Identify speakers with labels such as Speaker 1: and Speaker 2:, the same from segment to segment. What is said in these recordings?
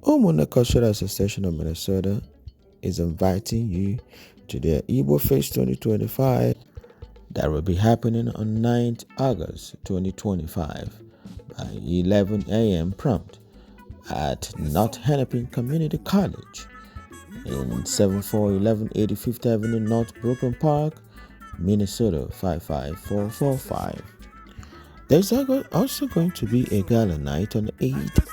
Speaker 1: Umunne Cultural Association of Minnesota is inviting you to their IgboFest 2025 that will be happening on 9th August 2025 by 11 a.m. prompt at North Hennepin Community College in 7411 85th Avenue, North Brooklyn Park, Minnesota 55445. There's also going to be a gala night on the 8th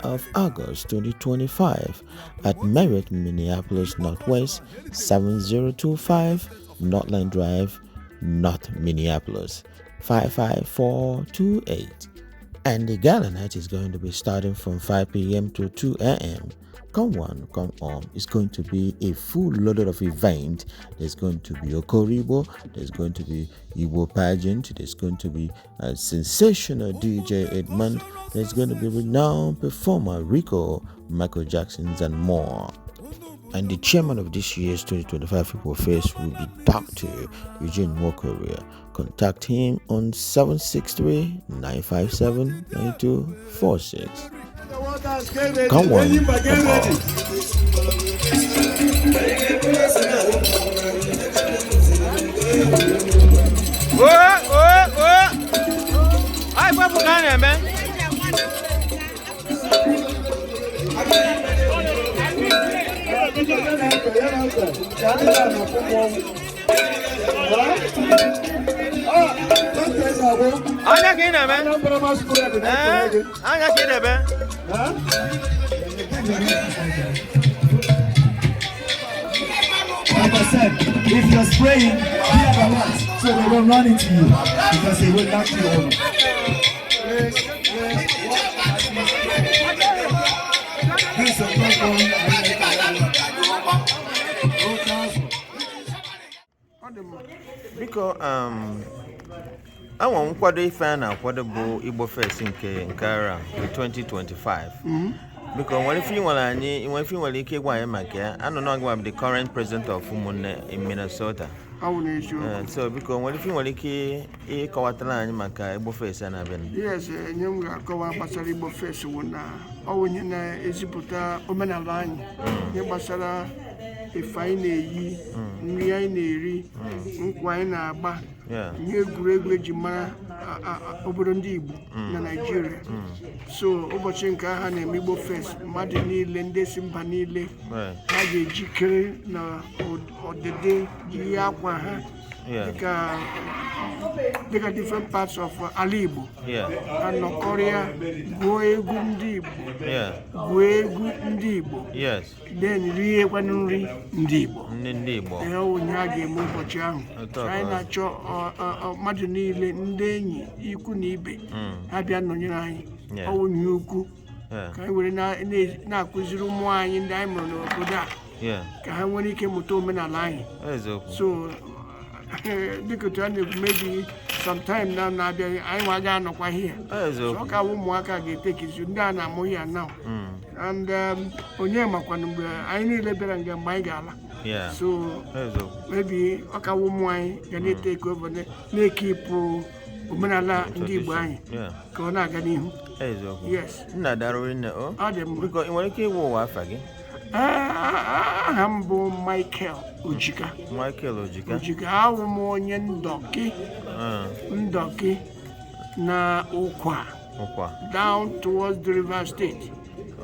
Speaker 1: of August 2025 at Merritt, Minneapolis Northwest 7025 Northline Drive, North Minneapolis 55428. And the gala night is going to be starting from 5 p.m. to 2 a.m. Come on, come on. It's going to be a full loaded of event. There's going to be Okoribo, there's going to be Igbo pageant, there's going to be a sensational DJ Edmund, there's going to be renowned performer Rico, Michael Jacksons, and more. And the chairman of this year's 2025 IgboFest will be Dr. Ichie Nkeonyema. Contact him on 763-957-9246. Come on, come on.
Speaker 2: Ay, fue Umunne, man. Anya kine be? Anya kine be?
Speaker 3: Like I said, if you're spraying, clear the lights so they don't run into you because they will knock you over. This is a
Speaker 1: Biko anwa nkwado ife a na-akwado bụ IgboFest nke ara 2025. Biko nwere ife nwere ike ịgwa anyị maka ya. Anọ gwa the current president of Umunne in Minnesota. So biko nwere ife nwere ike ịkọwatara anyị maka IgboFest a na-abịa.
Speaker 4: Yes, nye m ga-akọwa gbasara IgboFest wụ na ọ onye na-ezipụta omenala anyị. Nye gbasara ife anyị na-eyi, nri anyị na-eri, nkwa anyị na-agba, ihe egwuregwu eji mara obodo ndị Igbo na Nigeria. So ụbọchị nke ha na-eme IgboFest, mmadụ niile ndị si mba niile ha ga-ejikere na ọdịdị ihe akwa ha dịka different parts of ala Igbo. Anọkọrịa gụọ egwu ndị Igbo, gụọ egwu ndị Igbo, then riekwana nri ndị Igbo. Ihe onye a ga-eme ụbọchị ahụ. Anyị na-achọ mmadụ niile, ndị enyi, ikwu na ibe ha bịa nọnyere anyị. Onye ukwu ka anyị were na-akụziri ụmụ anyị ndị anyị mụrụ n'obodo a ka ha nwere ike mụta omenala anyị. So dịka otu a na-ekwu maybe sometime na-abịa anyị nwa ga-anọkwa here. So ka ụmụaka ga-etekizi ndị a na-amụ ya now. And onye makwana mgbe anyị niile bịara mgbe anyị ga-ala. So maybe ọka ụmụ anyị ga na-eteke over na-ekipụ omenala ndị Igbo anyị ka ọ na-aga n'ihu. Yes.
Speaker 1: Nna daruri nne o. Biko nwere ike ịwụ ụwa afa gị?
Speaker 4: Aha m bụ Michael Ojika. Awụ m onye ndọki na Ụkwa down towards the River State.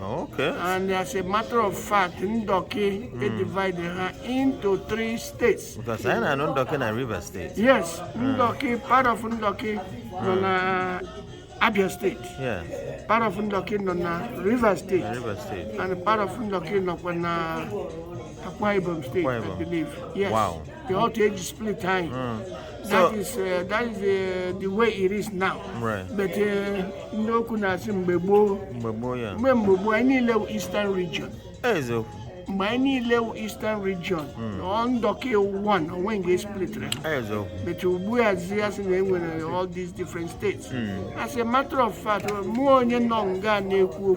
Speaker 1: Okay.
Speaker 4: And as a matter of fact, Ndoki divided her into 3 states.
Speaker 1: Because I know Ndoki na River State.
Speaker 4: Yes, Ndoki, part of Ndoki on Abia State. Part of Ndoki on River State. And part of Ndoki on Akwa Ibom State, I believe. Yes.
Speaker 1: Wow.
Speaker 4: The whole age split time. That is the way it is now.
Speaker 1: Right.
Speaker 4: But no kunasi mbebo. Mbebo any level Eastern region. By any level Eastern region. On Doke 1 when they split. But we are in all these different states. As a matter of fact, more than Nonga Neku.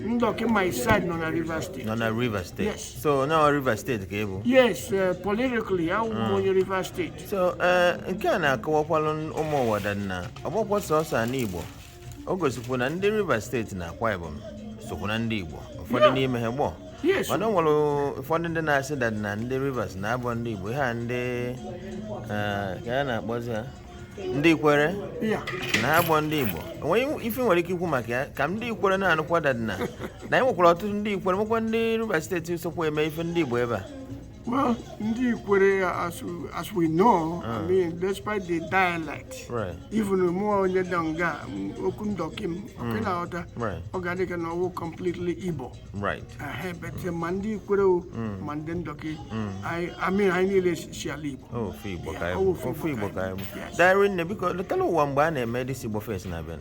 Speaker 4: Ndoke my side on a River State.
Speaker 1: On a River State.
Speaker 4: Yes.
Speaker 1: So now a River State cable.
Speaker 4: Yes, politically I'm on a River State.
Speaker 1: So nke a na-akọwakwalụ ụmụ ụwa na ọgbọkwọsọ ọsọ Igbo. Ogosipụ na ndị River State na Akwa Ibom sokwana ndị Igbo ụfọdụ n'ime ha gbọ mana nwere ụfọdụ ndị na-asị that na ndị Rivers na-abụ ndị Igbo ha ndị ka a na-akpọzi ha ndị Ikwere na-abụ ndị Igbo onweghị ife nwere ike ikwu maka ya ka ndị Ikwere na-anụkwa that na anyị nwekwara ọtụtụ ndị Ikwere nwekwa ndị Rivers steeti sokwa eme ife ndị Igbo ebe a.
Speaker 4: Well, Ndi Ikwere, as we know, I mean, despite the dialect, even more than Danga, Okundokim, Okinaota, Organic and all completely Igbo.
Speaker 1: Right.
Speaker 4: But Mandi Ikwere, Mandendoki, I mean, I need a Shialibo.
Speaker 1: Oh, Fibo. Darren, because the Talo Wambane made this IgboFest in Aben.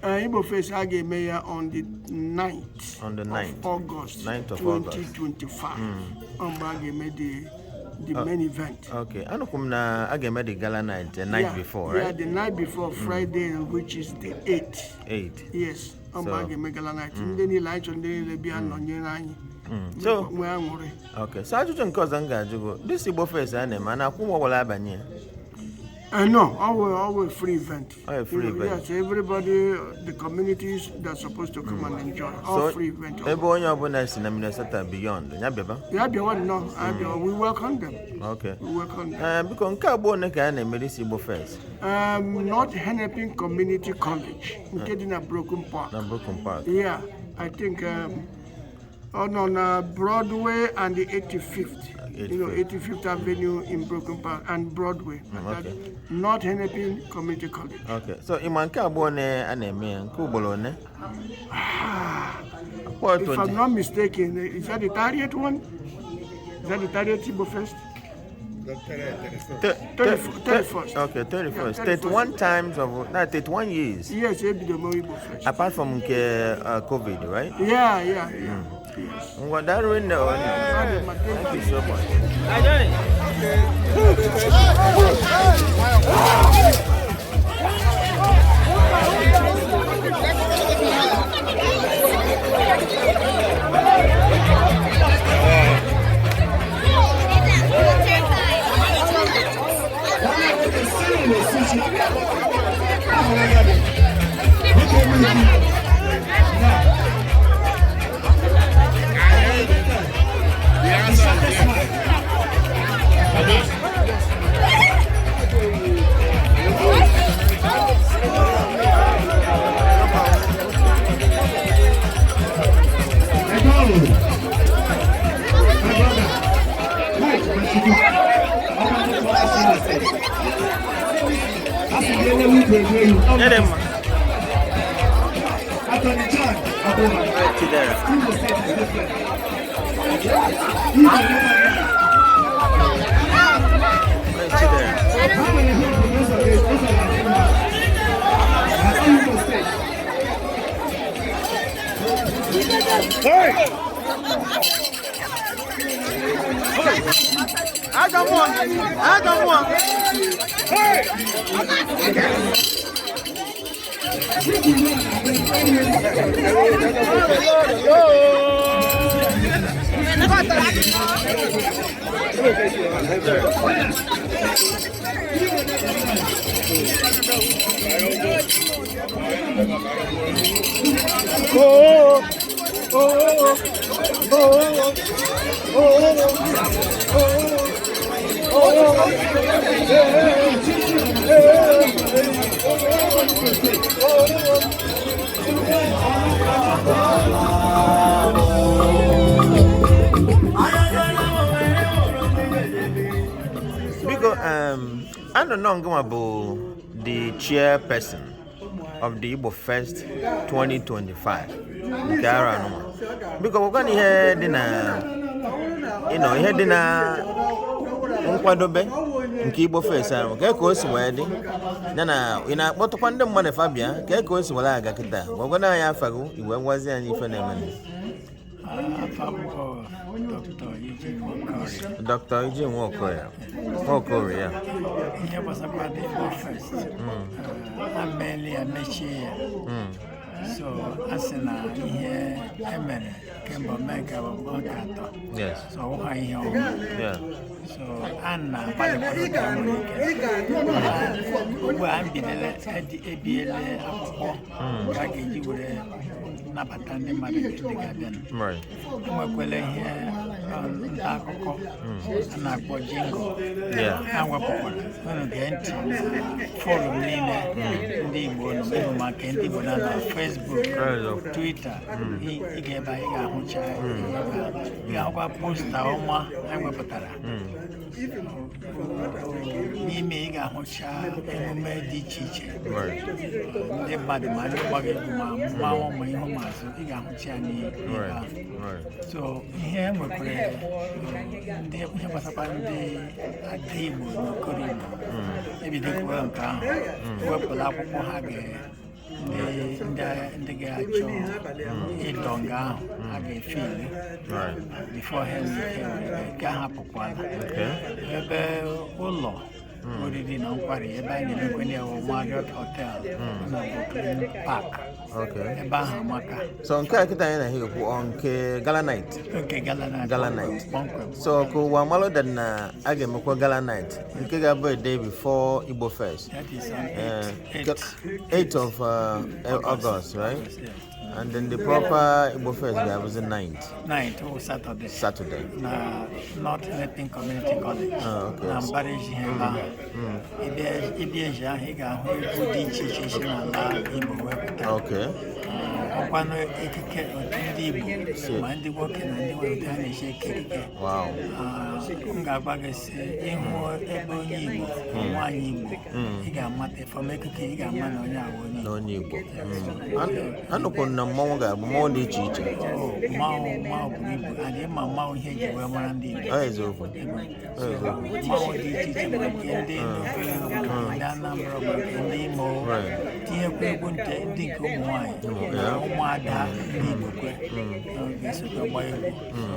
Speaker 4: IgboFest I gave mayor on the 9th.
Speaker 1: On the 9th
Speaker 4: of August.
Speaker 1: 9th of
Speaker 4: 2025. Made the main event.
Speaker 1: Okay. I know I made the gala night the night before, right?
Speaker 4: Yeah, the night before Friday, which is the 8th.
Speaker 1: 8th.
Speaker 4: Yes. Made gala night. Then he lights on the Bian
Speaker 1: So okay. So I just think this IgboFest and I come
Speaker 4: no, our free event.
Speaker 1: Free event.
Speaker 4: Yes, everybody, the communities that's supposed to come and enjoy. Our free event.
Speaker 1: Everyone in Minnesota beyond.
Speaker 4: No, we welcome them.
Speaker 1: Okay.
Speaker 4: We welcome them.
Speaker 1: Because IgboFest.
Speaker 4: Not Hennepin Community College. In a Broken Park. Yeah, I think on Broadway and the 85th. 85th Avenue in Broken Park and Broadway. Not Hennepin Community College. Okay.
Speaker 1: So, Imanka Bone and Kubolone.
Speaker 4: If I'm not mistaken, is that the 30th one? Is that the 30th IgboFest? 31st.
Speaker 1: Okay, 31st. 31 times of 31 years.
Speaker 4: Yes, IgboFest.
Speaker 1: Apart from COVID, right?
Speaker 4: Yeah. Yes.
Speaker 1: What that really know? Thank you so much. I don't know about the chairperson of the IgboFest 2025. Because we're going to hear dinner, hear dinner nkwadobe nke IgboFest ahụ ka o si wee dị na ị akpọtụkwa ndị mmadụ Fabia ka o si were aga kịta gwagwana ya afago iwe ngwazi anyị ife na-eme Dr. Ichie Nkeonyema
Speaker 5: ihe gbasakwa dị IgboFest ameela ya mechie ya So as in here, Emene, Kemba Mega, Mogato.
Speaker 1: Yes.
Speaker 5: So why here?
Speaker 1: Yeah.
Speaker 5: So Anna, by the way, I'm being at the ABL, Gagi, Napatan, the Garden.
Speaker 1: Right.
Speaker 5: Makwele here, Akoko, and Akbo Jingo.
Speaker 1: Yeah.
Speaker 5: And we're going to get follow me in the Igbo, Facebook, Twitter. He gave a Yahucha. Yahucha post Oma and Wapatara. Nime Yahucha and Medi Chiche. The body man, Mama, my home, Yahucha. So here we create the Igbo, Corino. Maybe the Kuanka, Wapalapo Hage, the Gacho, Idonga, Hage Philly, before him, Gahapoquan, Ulo. What did you know? Party, a band in the Marriott Hotel, Park.
Speaker 1: Okay.
Speaker 5: Bahamaka.
Speaker 1: So on Kakita here on Gala night.
Speaker 5: Okay, Gala
Speaker 1: night. So ko wamalo dan age mko Gala night. Ikega birthday before IgboFest.
Speaker 5: That is
Speaker 1: 8th of August, right?
Speaker 5: Yes.
Speaker 1: And then the proper IgboFest was the 9th.
Speaker 5: 9th or Saturday.
Speaker 1: Saturday.
Speaker 5: Not Letting Community College.
Speaker 1: Oh, okay.
Speaker 5: Nambariji Hemba. Ibieja Higa, who put in Chichi Igbo.
Speaker 1: Okay.
Speaker 5: Okwano ekeke Igbo. So mandi working and they were done shake.
Speaker 1: Wow.
Speaker 5: Ngabagese Inho Ebo Igbo, one Igbo. Higa mate for Mekiki, Higa man on Yawo.
Speaker 1: No Igbo. Ano kuna monga modi chiche.
Speaker 5: Mao Igbo and Emma Mao here were Mandi.
Speaker 1: Ah, is over.
Speaker 5: Mao di chiche Makende, that number of Makende Mo. Tia Kunte, Dinko Moai. Umada, Igbo. So the boy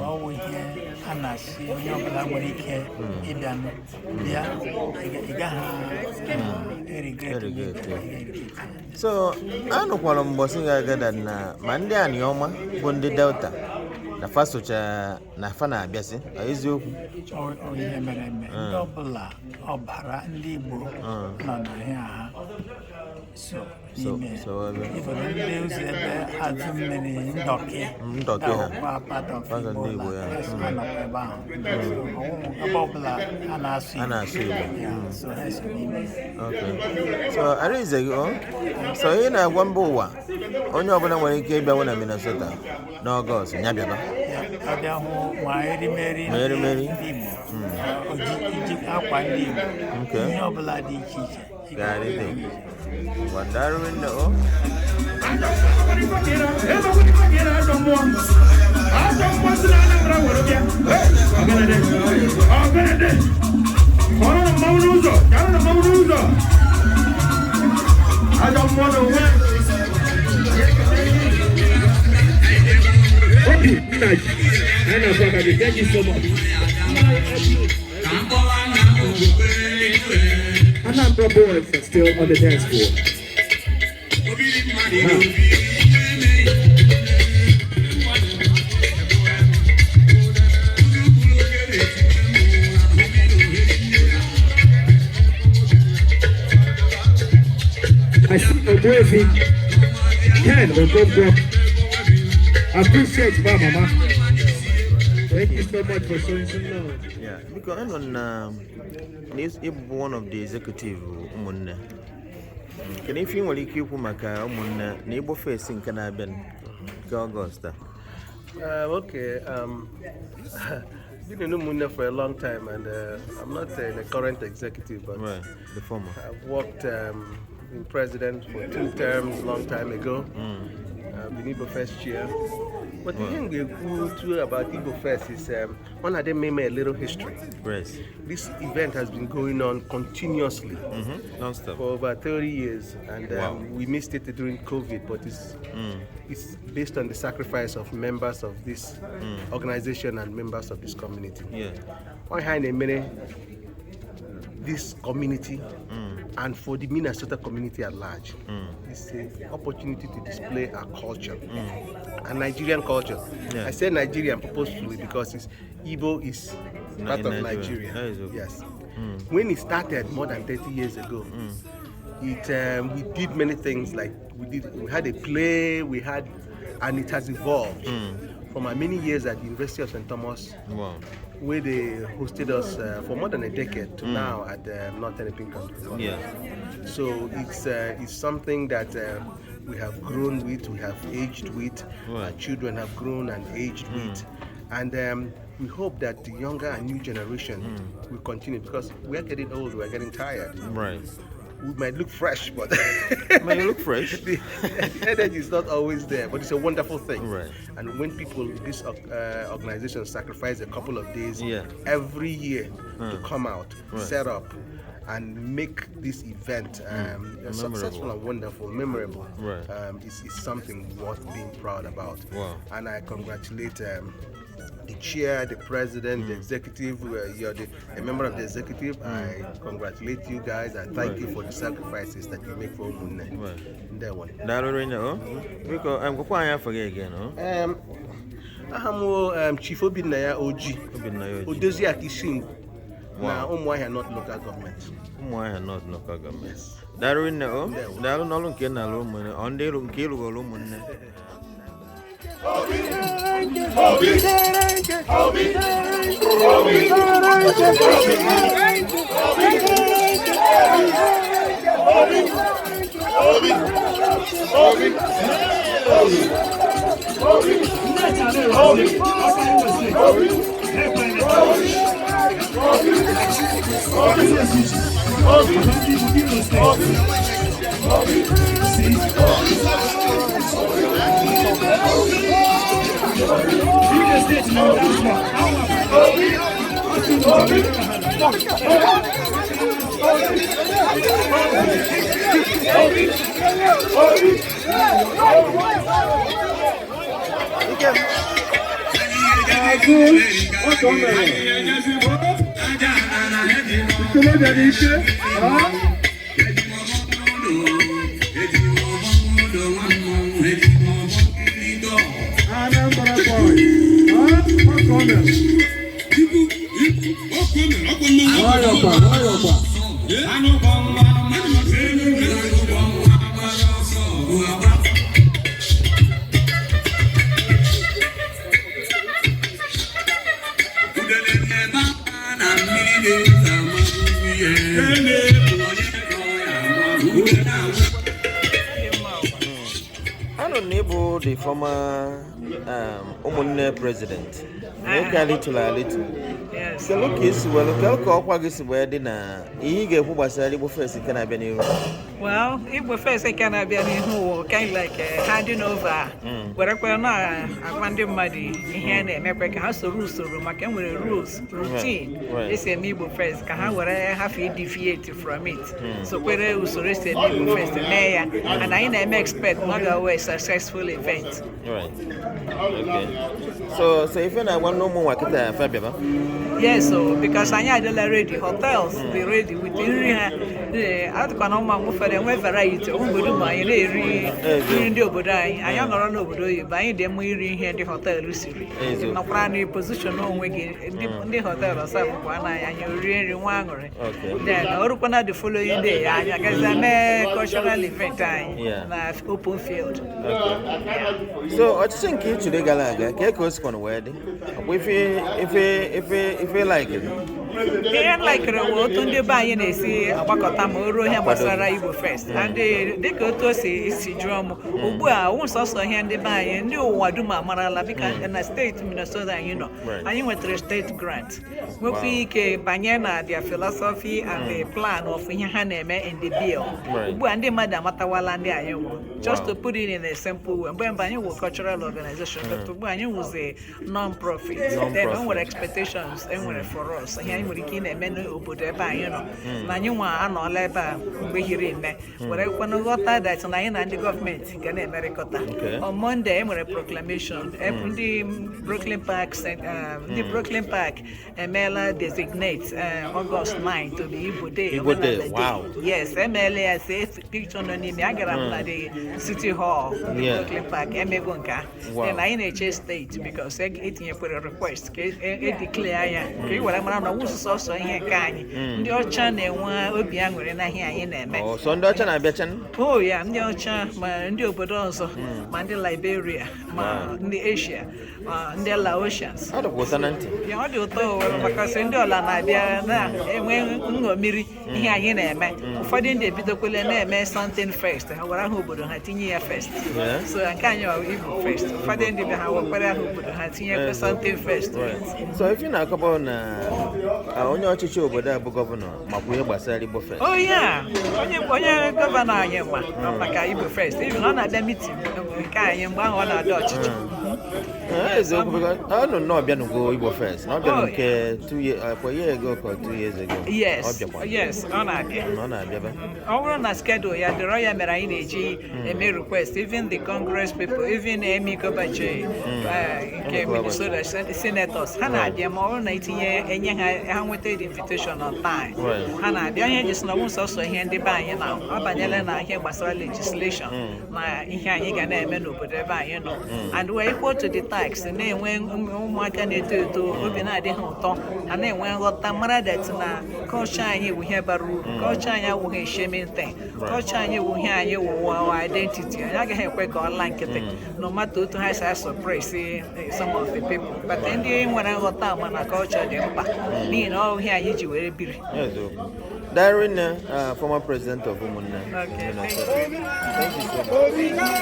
Speaker 5: always here, Anas, Yogamorike, Idan,
Speaker 1: Very good. So, I know what I'm bossing again than Monday and Yoma, Bundy Delta. The first which Nafana Bessie, I use you.
Speaker 5: Double Obara and Igbo, none here. So even those had so many docky, part of Igbo, so has
Speaker 1: okay. So I raise a so in a one boa on your one when you came down in Minnesota. No goes in Yabba. Mary. Okay. Got it. What Darwin no?
Speaker 2: I don't want to win. Okay, thank you so much. Anambra boys are still on the dance floor. I see a waving Ken on Gombo. I appreciate Mama. Thank you so much for showing some love.
Speaker 1: Yeah, because I'm on this one of the executive Umunne. Can you feel what you keep Maka Umunne, IgboFest in Canadian Augusta?
Speaker 6: Okay. Been in Umunne for a long time, and I'm not the current executive, but
Speaker 1: the former.
Speaker 6: I've worked in president for 2 terms long time ago. Been IgboFest chair. But the thing we go to about IgboFest is one of them made a little history.
Speaker 1: Yes.
Speaker 6: This event has been going on continuously
Speaker 1: Non-stop.
Speaker 6: for over 30 years, and we missed it during COVID. But it's based on the sacrifice of members of this organization and members of this community.
Speaker 1: Yeah.
Speaker 6: One hand a minute, this community and for the Minnesota community at large. It's an opportunity to display our culture, and Nigerian culture. I say Nigerian purposefully because Igbo is part of Nigeria. Yes. When it started more than 30 years ago, we did many things. Like we had a play, and it has evolved from our many years at the University of St. Thomas.
Speaker 1: Wow.
Speaker 6: Where they hosted us for more than a decade to now at Northern Campus.
Speaker 1: Yeah.
Speaker 6: So it's something that we have grown with, we have aged with, our children have grown and aged with, and we hope that the younger and new generation will continue, because we are getting old, we are getting tired.
Speaker 1: Right.
Speaker 6: We might look fresh, but
Speaker 1: May you look fresh.
Speaker 6: the energy is not always there, but it's a wonderful thing.
Speaker 1: Right.
Speaker 6: And when people, this organization sacrifice a couple of days
Speaker 1: Yeah.
Speaker 6: every year to come out, set up, and make this event successful and wonderful, memorable, is something worth being proud about.
Speaker 1: Wow.
Speaker 6: And I congratulate the chair, the president, the executive. You're a member of the executive. I congratulate you guys and thank you for the sacrifices that you make for Umunne. That one.
Speaker 1: Because I'm going to forget again.
Speaker 6: Chief Obinaya Oji. Odozi Akishin. Now, Umunne not local government.
Speaker 1: Umunne not local government. Darwin, no, Darwin, no, can no money on the room, kill Umunne. The former Umunne president. Yes. So look is well, IgboFest can have been.
Speaker 7: Well, IgboFest can have been kind of like handing over. Wherever now, I'm finding money here and America has a rules, so I can with rules, routine. It's a IgboFest, can have to deviate from it. So whether it was arrested IgboFest, and I expect not always successful event.
Speaker 1: Right. Okay. So if you want no more,
Speaker 7: yes, so because I had already hotels, they ready with the outcome of the variety. I am not over buying them here the hotel. Not planning position on the hotel or something, and you really want it. Then open the following day, I guess I made cultural event time, open field.
Speaker 1: So I think you today Gala, Keko's on wedding. If you like it.
Speaker 7: Yeah, like the buying a say about Tamoro Hamasara IgboFest, and they go to say drum. Once also hand the buy and you Waduma Marala because in a state Minnesota, and you went to a state grant. We pick Banyana, their philosophy and the plan of Yahaneme in the bill. And the Madam Matawalandi, just to put it in a simple way. When Banyu was cultural organization, but Banyu was a non-profit. They don't want expectations anywhere for us. nwere ike ị na-eme n'obodo ebe anyị nọ na anyị nwa anọọla ebe a mgbe hiri nne were kwanụ ghọta that na anyị na ndị gọọmenti ga na-emerịkọta. On Monday e nwere proclamation ndị Brooklyn Park emeela designate August 9 to be Igbo Day.
Speaker 1: Wow.
Speaker 7: Yes, emeela ya see picture nọ n'ime. Agara m na the City Hall Brooklyn Park emego nke a. Then anyị na-eche steeti because etinyekwere request ka declare ya ka ị were mara na ọwụsụ sọsọ ihe nke anyị ndị ọcha na-enwe obi aṅụrị na ihe anyị na-eme.
Speaker 1: So ndị ọcha na-abịacha?
Speaker 7: Oh ya, ndị ọcha ma ndị obodo ọzọ ma ndị Liberia ma ndị Asia ma ndị Laotians.
Speaker 1: Ọ dịkwa ụtọ na ntị.
Speaker 7: Ya ọ dị ụtọ maka sị ndị ọla na-abịa na-enwe nṅomiri ihe anyị na-eme. Ụfọdụ ndị ebidokwele na-eme something first ha were aha obodo ha tinye ya first. So nke anyị ọ Igbo first. Ụfọdụ ndị bịa ha wekwere aha obodo ha tinye something first.
Speaker 1: So if you na-akọba na onye ọchịchị obodo a bụ gọvanọ makwa ihe gbasara IgboFest.
Speaker 7: Oh yeah, onye gọvanọ anyị ma maka IgboFest. Even ọ na-abịa meeting nke anyị mgbe ahụ ọ na-adị ọchịchị.
Speaker 1: Eziokwu, ọ nọ nnọọ bịanụgo IgboFest. Na ọ bịanụ nke 2 years ago or 2 years ago.
Speaker 7: Yes, ọ na-abịa.
Speaker 1: Ọ na-abịaba.
Speaker 7: Ọ bụrụ na schedule ya dịrọ ya mere anyị na-eji eme request, even the Congress people, even Emi Kobache nke Minnesota senators, ha na-abịa ma ọ bụrụ na enye ha nweta the invitation on time. Ha na-abịa onye jisi na ọnwụ sọsọ ihe ndị be anyị na ọ banyere na ihe gbasara legislation na ihe anyị ga na-eme n'obodo ebe anyị nọ. And we're equal to the tax na-enwe ụmụaka na-eto eto obi na-adịghị ụtọ ha na-enwe nghọta mara that na culture anyị bụ ihe bara uru. Culture anyị awụghị shaming thing. Culture anyị bụ ihe anyị wụwa identity. Anyị agaghị ekwe ka ọ laa nkịtị no matter otu ha si suppress some of the people. But ndị nwere nghọta ama na culture dị mkpa n'ihi na ọ ihe anyị ji were biri.
Speaker 1: Darren, former president of Umunne.
Speaker 7: Okay, thank you.
Speaker 1: Thank you so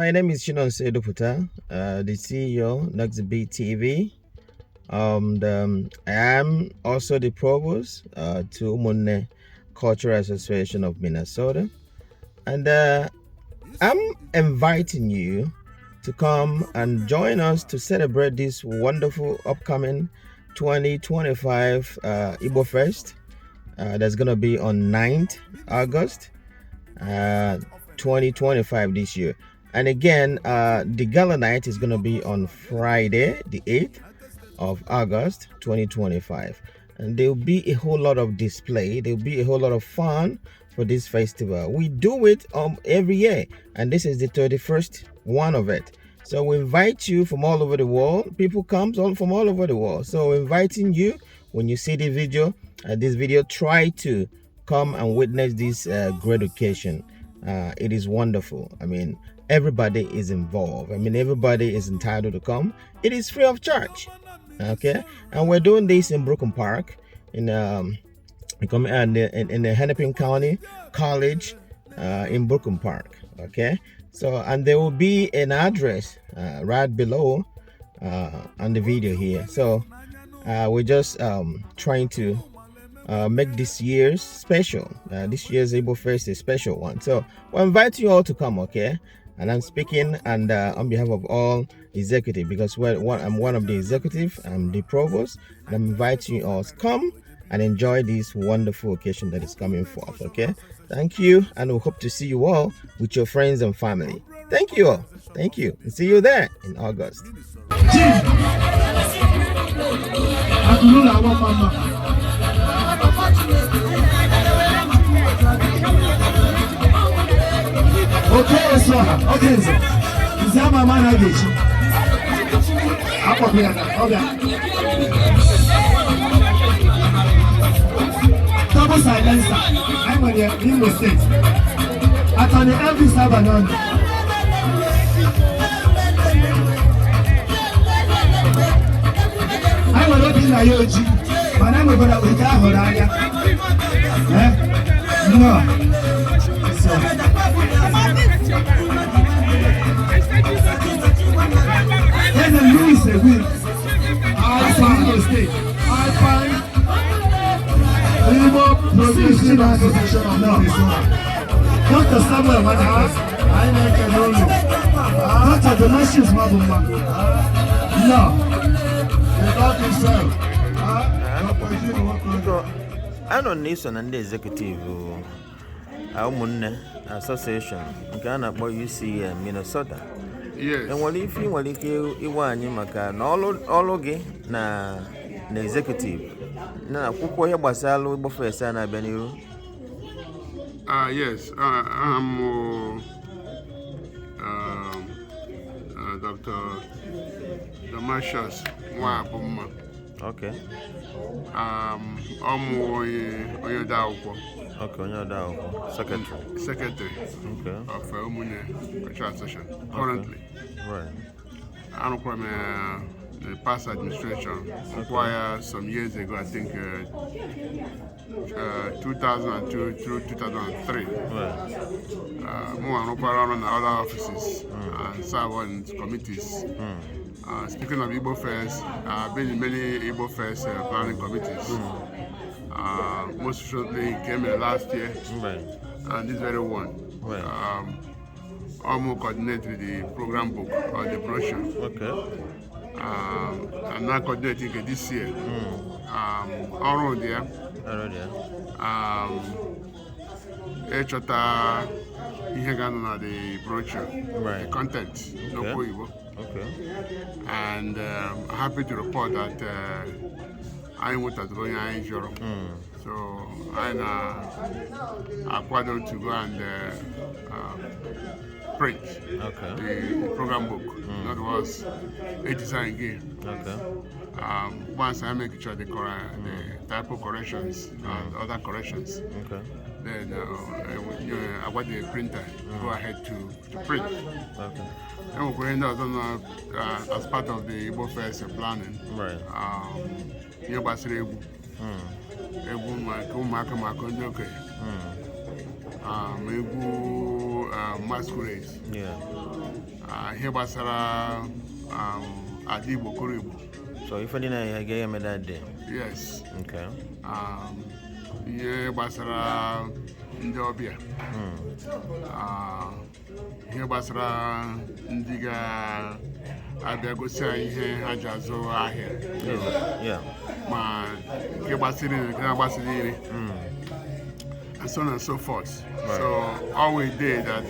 Speaker 1: My name is Chinonso Eduputa, the CEO Noxyb TV. I am also the provost to Umunne Cultural Association of Minnesota. And I'm inviting you to come and join us to celebrate this wonderful upcoming 2025 IgboFest. That's going to be on 9th August 2025 this year. And again, the Gala night is going to be on Friday, the 8th of August 2025. And there will be a whole lot of display. There will be a whole lot of fun for this festival. We do it every year, and this is the 31st one of it. So we invite you from all over the world. People come from all over the world. So we're inviting you, when you see the video, try to come and witness this great occasion. It is wonderful. I mean, everybody is involved. I mean, everybody is entitled to come. It is free of charge. Okay, and we're doing this in Brooklyn Park, in the Hennepin County College, in Brooklyn Park. Okay, so and there will be an address right below on the video here. So we're just trying to make this year's special. This year's IgboFest is a special one. So we'll invite you all to come. Okay. And I'm speaking and on behalf of all executive, because I'm one of the executive, I'm the provost, and I'm inviting you all to come and enjoy this wonderful occasion that is coming forth. Okay, thank you, and we hope to see you all with your friends and family. Thank you all. Thank you, and see you there in August.
Speaker 3: Akulula wa mama. Okay, so okay, so. Zama mana gechi. Hapo pia na. Okay. Double silencer. I'm on the Igbo State. Attorney Elvis Abanon. I'm a lot in Ayoji, but I'm going to wait out for that. No. So. There's a Louis a win. I find State. I find Igbo Provincial Association of Minnesota. Dr. Samuel Madhouse. I make a role. Dr. Delicious Mabuma. No.
Speaker 1: I don't listen on the executive Umunne Association nke a na-akpọ UC Minnesota.
Speaker 8: Yes.
Speaker 1: Enwere ife nwere ike iwe anyị maka na ọlụ gị na executive na akwụkwọ ihe gbasara IgboFest a na-abịa n'ihu.
Speaker 8: Yes. I'm Dr. Damascus Mwabuma.
Speaker 1: Okay.
Speaker 8: I'm onye akwụkwọ.
Speaker 1: Okay, onye akwụkwọ.
Speaker 8: Secretary.
Speaker 1: Okay.
Speaker 8: Of Umunne Association currently.
Speaker 1: Right.
Speaker 8: I'm from the past administration. Acquired some years ago, I think 2002 through 2003.
Speaker 1: Right.
Speaker 8: More on other offices and serve on committees. Speaking of IgboFest, I've been in many IgboFest planning committees. Most recently came in last year,
Speaker 1: Right.
Speaker 8: and this very one.
Speaker 1: Right.
Speaker 8: Almost coordinated the program book or the brochure.
Speaker 1: Okay.
Speaker 8: I'm now coordinating it this year. All around there. Echota ihe ga-anọ na the brochure,
Speaker 1: Right.
Speaker 8: the content, n'okwu Igbo.
Speaker 1: Okay.
Speaker 8: And happy to report that I nwetaziri onye anyị jụrụ. So I na-akwado to go and print the program book. That was design again.
Speaker 1: Okay.
Speaker 8: Once I make sure the typo corrections and other corrections,
Speaker 1: Okay.
Speaker 8: then I want the printer go ahead to print.
Speaker 1: Okay.
Speaker 8: And we're going to as part of the IgboFest planning.
Speaker 1: Right.
Speaker 8: Ihe gbasara egwu maka ụmụaka maka ndị okenye, egwu masquerade, ihe gbasara ada Igbo kụrụ Igbo.
Speaker 1: So if I didn't get him that day.
Speaker 8: Yes.
Speaker 1: Okay.
Speaker 8: Ihe gbasara ndị ọbịa, ihe gbasara ndị ga-abịa gosi anyị ihe ha ji azụ ahịa, ma nke gbasiri nke na-agbasiri iri, and so on and so forth. Right. So all we did that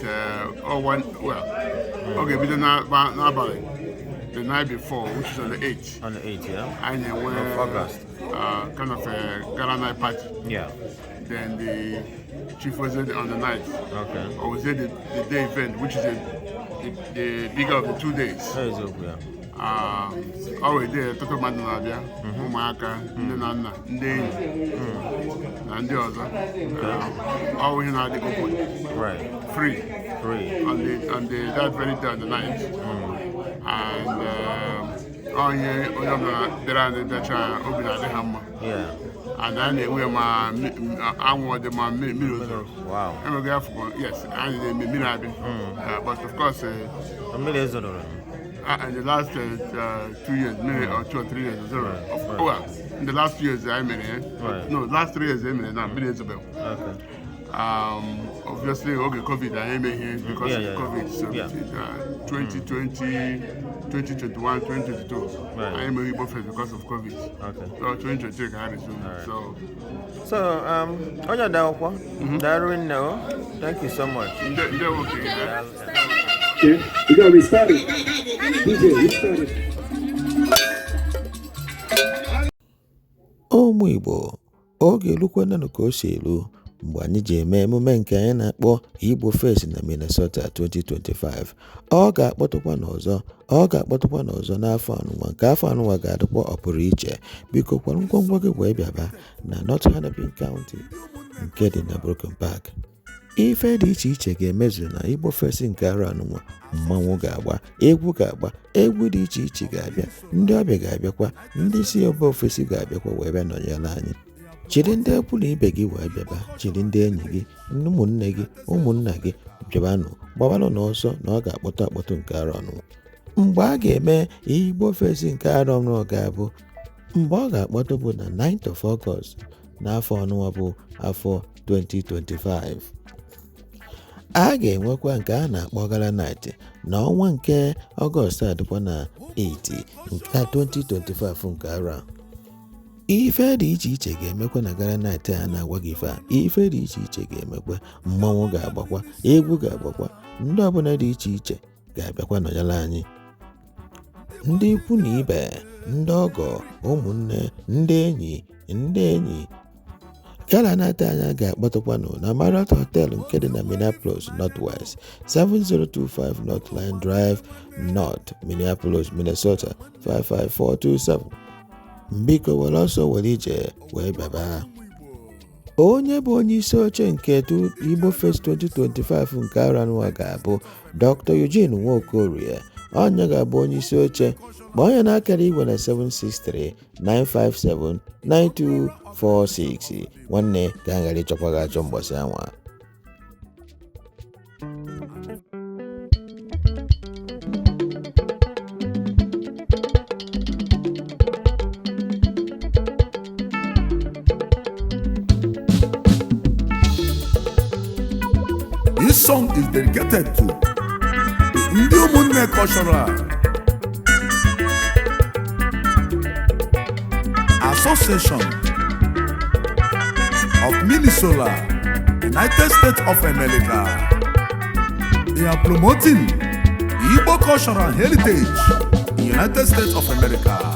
Speaker 8: bido n'abalị the night before, which is on the 8th.
Speaker 1: On the 8th, yeah?
Speaker 8: And then
Speaker 1: of August.
Speaker 8: Kind of a Gala night party.
Speaker 1: Yeah.
Speaker 8: Then the chief was on the 9th.
Speaker 1: Okay.
Speaker 8: Or was it the day event, which is the bigger of the 2 days.
Speaker 1: That is okay, yeah.
Speaker 8: Always there, Toto Madonabia, Umaka, Nana, Nde, and the other. Always not the open.
Speaker 1: Right.
Speaker 8: Free. On that very day on the 9th. And there are the Hammer.
Speaker 1: Yeah.
Speaker 8: And then we are my mirrors.
Speaker 1: Wow.
Speaker 8: Yes, and the Mirabi. But of course,
Speaker 1: in
Speaker 8: the last 2 years, maybe or 2 or 3 years, well, in the last 2 years I made it.
Speaker 1: Right.
Speaker 8: No, last 3 years I made it now, millions of
Speaker 1: Okay.
Speaker 8: Obviously, COVID, I am here because of COVID. So 2020, 2021, 2022,
Speaker 1: right.
Speaker 8: I am a IgboFest because of COVID.
Speaker 1: Okay.
Speaker 8: So 2023, I had it soon.
Speaker 1: Right.
Speaker 8: So,
Speaker 1: Onya Daokwa, Darwin, no. Thank you so much.
Speaker 8: They're okay.
Speaker 2: Okay, we gotta restart it. DJ, restart it.
Speaker 1: ụmụ Igbo oge elukwananụ ka o si elu mgbe anyị ji eme emume nke anyị na-akpọ IgboFest na Minnesota 2025. Ọ ga-akpọtụkwa n'ọzọ n'afọ anụnwa nke afọ anụnwa ga-adịkwa ọpụrụ iche. Biko kwara ngwongwo gị wee bịaba na North Hennepin County nke dị na Broken Park. Ife dị iche iche ga-emezu na IgboFest nke arọ anụnwa. Mmanwụ ga-agba, egwu ga-agba, egwu dị iche iche ga-abịa, ndị ọbịa ga-abịakwa, ndị si obe ofesi ga-abịakwa wee bịa nọnyere anyị. Chiri ndị ekwu na ibe gị wee bịaba, chiri ndị enyi gị, ụmụnne gị, ụmụnna gị bịabanụ, gbabanụ n'ọsọ na ọ ga-akpọtụ nke arọ anụnwa. Mgbe a ga-eme IgboFest nke arọ anụnwa ga-abụ mgbe ọ ga-akpọtụ bụ na 9th of August n'afọ anụnwa bụ afọ 2025. A ga-enwekwa nke a na-akpọ Gala night na ọnwa nke Ọgọst adịkwa na 8 nke 2025 nke arọ a. Ife dị iche iche ga-emekwa na Gala night a na-agwa gị ife dị iche iche ga-emekwa, mmanwụ ga-agbakwa, egwu ga-agbakwa, ndị ọbụla dị iche iche ga-abịakwa nọnyere anyị. Ndị ikwu na ibe, ndị ọgọ, ụmụnne, ndị enyi. Gala night anya ga-akpọtụkwanụ na Marriott Hotel nke dị na Minneapolis Northwest, 7025 North Line Drive North, Minneapolis, Minnesota 55427. Biko were ọsọ were ije wee bịaba. Onye bụ onye isi oche nke IgboFest 2025 nke arọ anụnwa ga-abụ Dr. Eugene Nwokorie. Onye ga-abụ onye isi oche ma onye na-akara igwe na 763-957-9246. Nwanne ka a ghara ịchọkwa gị achọ mbọsị anwa.
Speaker 9: This song is dedicated to the Umunne Cultural Association of Minnesota, United States of America. They are promoting Igbo cultural heritage in the United States of America.